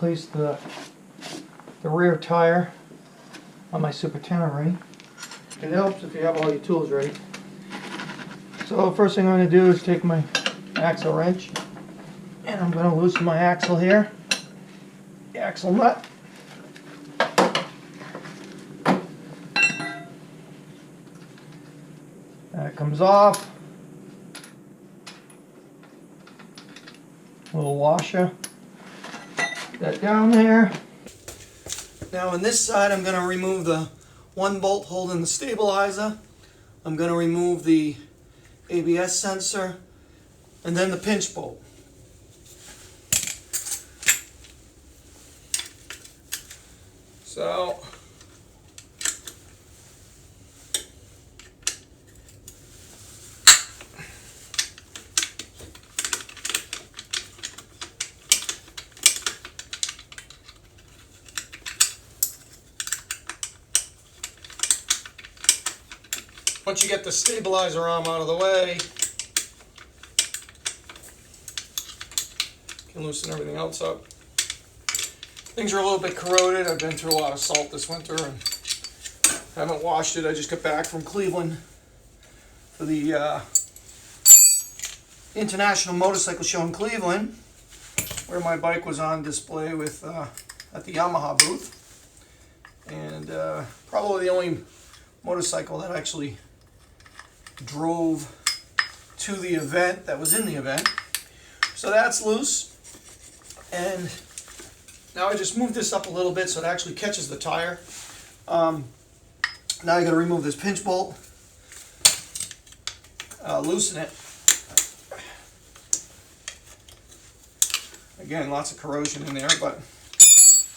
replace the rear tire on my Super Tenere. It helps if you have all your tools ready. So first thing I'm going to do is take my axle wrench and I'm going to loosen my axle here, the axle nut. That comes off. Little washer. Put that down there. Now on this side I'm going to remove the one bolt holding the stabilizer. I'm going to remove the ABS sensor and then the pinch bolt. So once you get the stabilizer arm out of the way, you can loosen everything else up. Things are a little bit corroded. I've been through a lot of salt this winter and haven't washed it. I just got back from Cleveland for the International Motorcycle Show in Cleveland, where my bike was on display with at the Yamaha booth. And probably the only motorcycle that actually drove to the event that was in the event. So that's loose, and now I just moved this up a little bit so it actually catches the tire. Now I got to remove this pinch bolt, loosen it. Again, lots of corrosion in there, but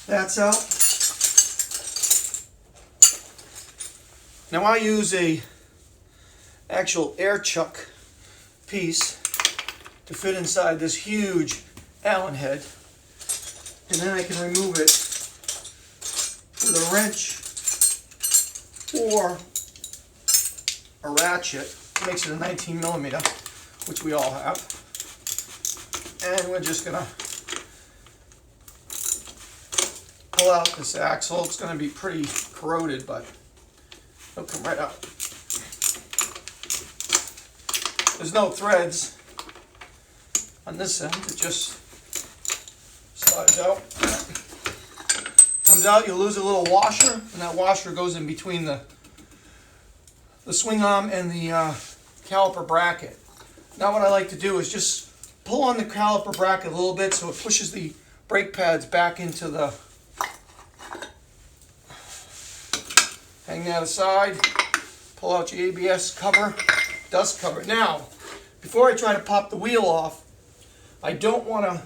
that's out. Now I use a actual air chuck piece to fit inside this huge Allen head, and then I can remove it with a wrench or a ratchet. It makes it a 19 millimeter, which we all have, and we're just gonna pull out this axle. It's gonna be pretty corroded, but it'll come right out. There's no threads on this end, it just slides out. Comes out, you lose a little washer, and that washer goes in between the swing arm and the caliper bracket. Now what I like to do is just pull on the caliper bracket a little bit so it pushes the brake pads back into the... Hang that aside, pull out your ABS cover, dust cover. Now, before I try to pop the wheel off, I don't want to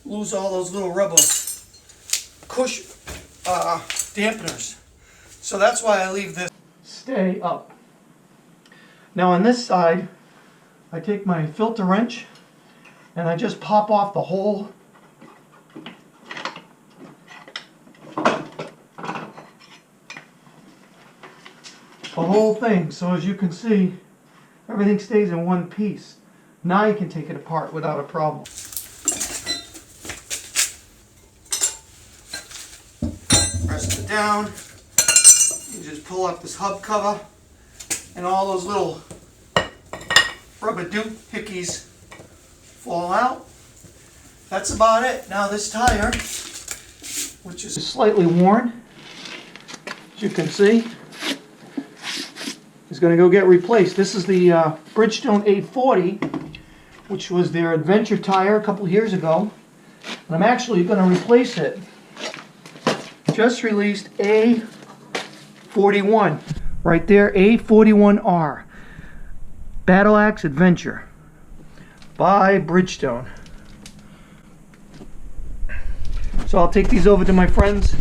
lose all those little rubber dampeners. So that's why I leave this stay up. Now on this side, I take my filter wrench and I just pop off the whole thing. So as you can see, everything stays in one piece. Now you can take it apart without a problem. Press it down. You just pull up this hub cover and all those little rubber doohickeys fall out. That's about it. Now this tire, which is slightly worn, as you can see, is going to go get replaced. This is the Bridgestone 840, which was their adventure tire a couple years ago. And I'm actually going to replace it. Just released A41. Right there, A41R. Battle Axe Adventure by Bridgestone. So I'll take these over to my friends,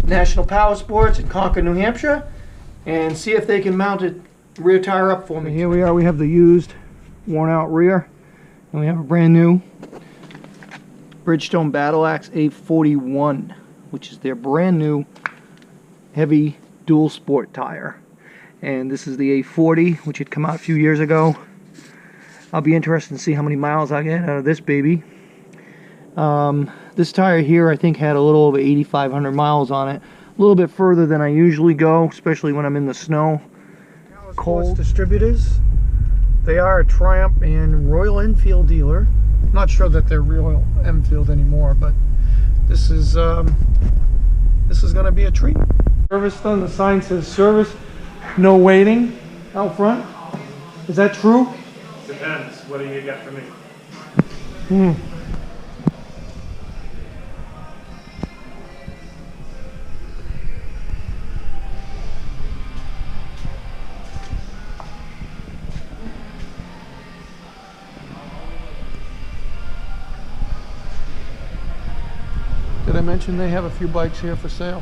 National Powersports in Concord, New Hampshire, and see if they can mount a rear tire up for me. Here we are, we have the used, worn out rear, and we have a brand new Bridgestone Battle Axe A41, which is their brand new heavy dual sport tire. And this is the A40, which had come out a few years ago. I'll be interested to see how many miles I get out of this baby. This tire here I think had a little over 8,500 miles on it. A little bit further than I usually go, especially when I'm in the snow. Powersports Distributors. They are a Triumph and Royal Enfield dealer. I'm not sure that they're Royal Enfield anymore, but this is going to be a treat. Service done. The sign says service, no waiting out front. Is that true? Depends. What do you get for me? Did I mention they have a few bikes here for sale?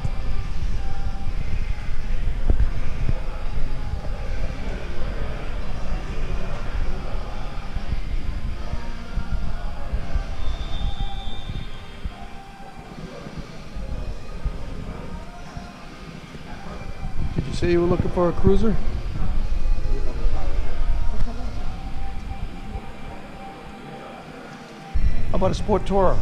Did you say you were looking for a cruiser? How about a Sport Tourer?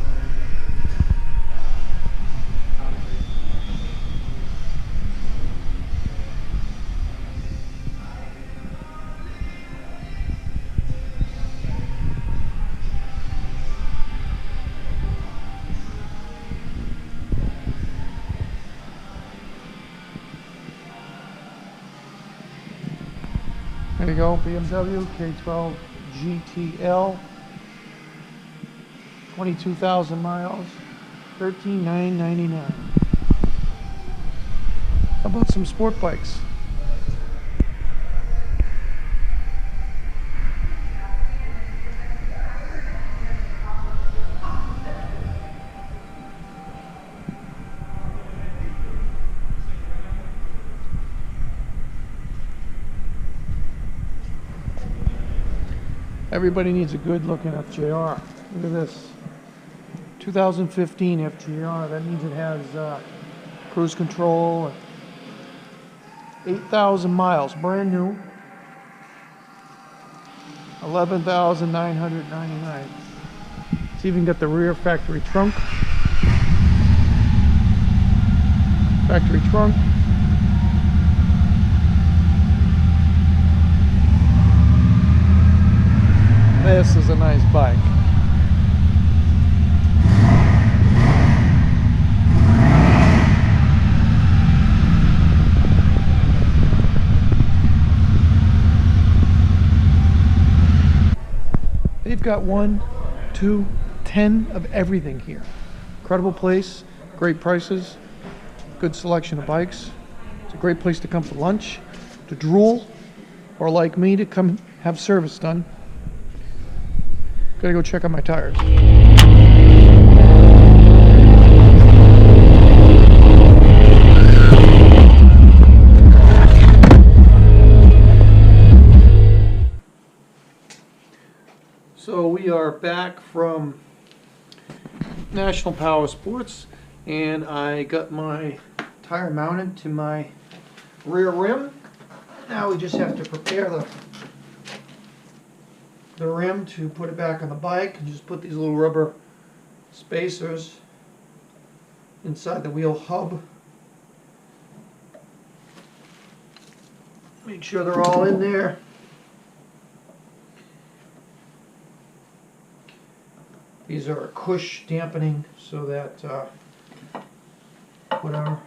There you go, BMW K12 GTL, 22,000 miles, $13,999. How about some sport bikes? Everybody needs a good looking FJR. Look at this. 2015 FJR. That means it has cruise control. 8,000 miles. Brand new. $11,999. It's even got the rear factory trunk. Factory trunk. This is a nice bike. They've got 1, 2, 10 of everything here. Incredible place, great prices, good selection of bikes. It's a great place to come for lunch, to drool, or like me, to come have service done. Gotta go check out my tires. So we are back from National Powersports, and I got my tire mounted to my rear rim. Now we just have to prepare the rim to put it back on the bike, and just put these little rubber spacers inside the wheel hub. Make sure they're all in there. These are cush dampening so that whatever.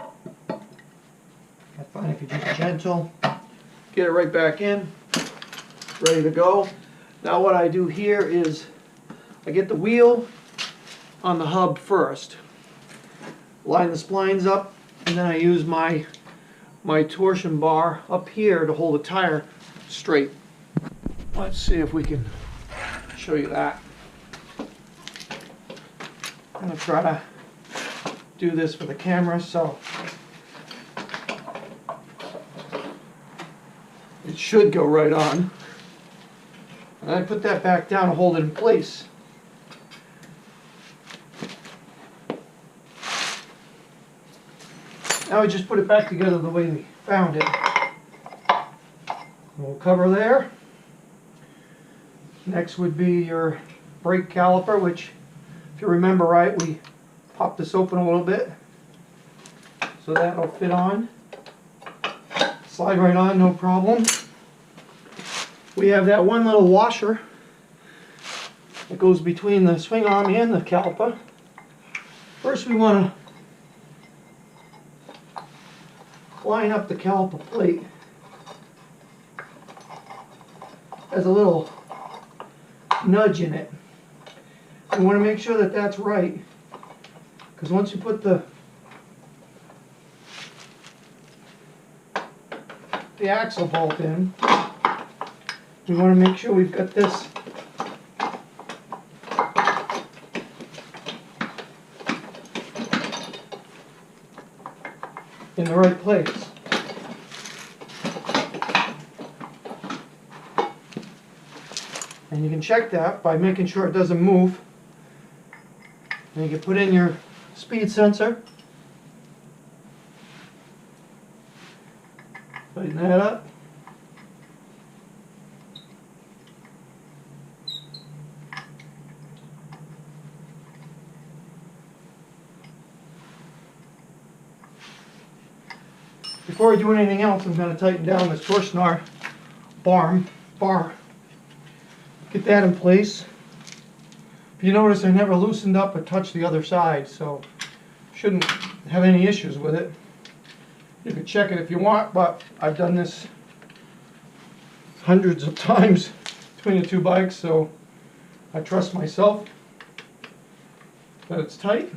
I find if you just gentle, get it right back in, ready to go. Now what I do here is I get the wheel on the hub first, line the splines up, and then I use my torsion bar up here to hold the tire straight. Let's see if we can show you that. I'm going to try to do this for the camera, so it should go right on. And I put that back down to hold it in place. Now we just put it back together the way we found it. We'll cover there. Next would be your brake caliper, which, if you remember right, we pop this open a little bit so that'll fit on. Slide right on, no problem. We have that one little washer that goes between the swing arm and the caliper. First we want to line up the caliper plate. There's a little nudge in it. You want to make sure that that's right, because once you put the axle bolt in, we want to make sure we've got this in the right place. And you can check that by making sure it doesn't move. And you can put in your speed sensor. Tighten that up. Before I do anything else, I'm going to tighten down this Torsionar bar. Get that in place. If you notice, I never loosened up or touched the other side, so shouldn't have any issues with it. You can check it if you want, but I've done this hundreds of times between the two bikes, so I trust myself that it's tight.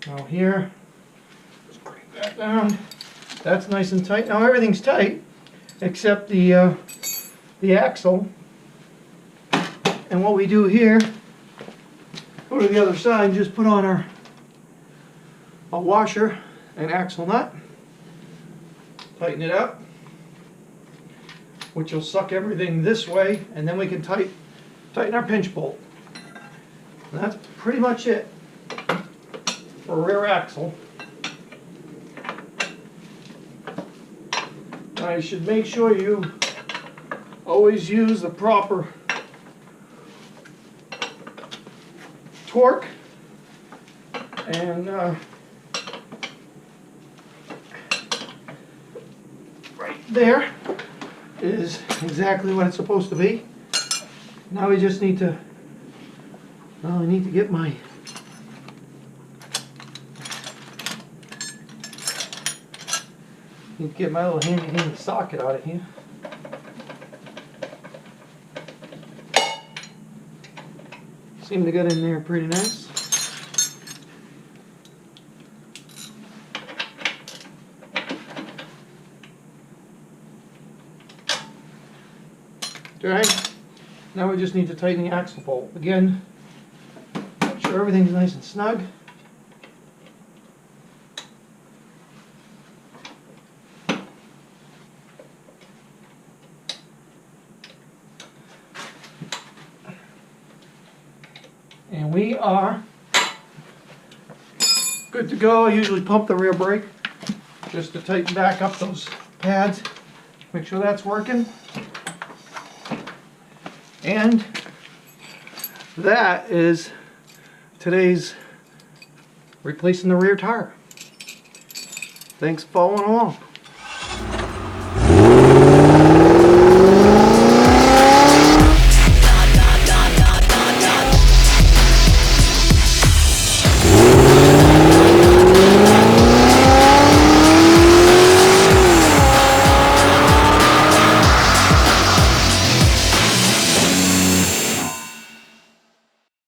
Now here, just bring that down. That's nice and tight. Now everything's tight except the axle. And what we do here, go to the other side and just put on our washer and axle nut. Tighten it up, which will suck everything this way, and then we can tighten our pinch bolt. And that's pretty much it for a rear axle. Now you should make sure you always use the proper torque, and right there is exactly what it's supposed to be. Now we just need to, well, I need to get my little handy socket out of here. Seem to get in there pretty nice. Alright, now we just need to tighten the axle bolt. Again, make sure everything's nice and snug. And we are good to go. I usually pump the rear brake just to tighten back up those pads. Make sure that's working. And that is today's replacing the rear tire. Thanks for following along.